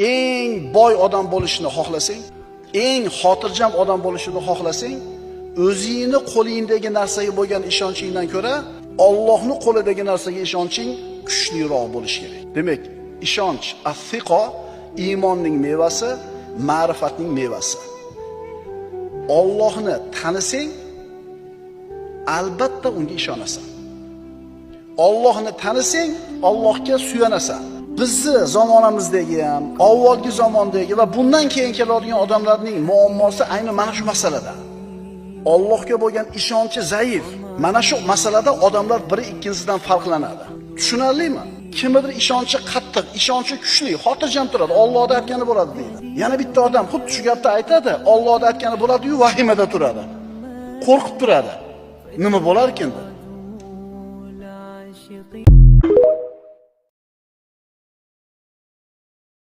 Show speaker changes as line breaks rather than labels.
eng boy odam bo'lishni xohlasang, eng xotirjam odam bo'lishni xohlasang, o'zingni qo'lingdagi narsaga bo'lgan ishonchingdan ko'ra Allohning qo'lidagi narsaga ishonching kuchliroq bo'lishi kerak. Demak, ishonch, as-siqo iymonning mevasi, ma'rifatning mevasi. Allohni tanisang, albatta unga ishonasan. Allohni tanisang, Allohga suyanasan. Bizni zamonamizdagi ham, avvalgi zamondagi va bundan keyin keladigan odamlarning muammosi ayni mana shu masalada. Allohga bo'lgan ishonchi zaif. Mana shu masalada odamlar biri ikkinchisidan farqlanadi. Tushunarlimi? Kimdir ishonchi qattiq, ishonchi kuchli, xotirjam turadi, Allohda aytgani bo'ladi deydi. Yana bitta odam xuddi shu gapni aytadi, Allohda aytgani bo'ladi-yu, vahimada turadi. Qo'rqib turadi. Nima bo'lar ekan?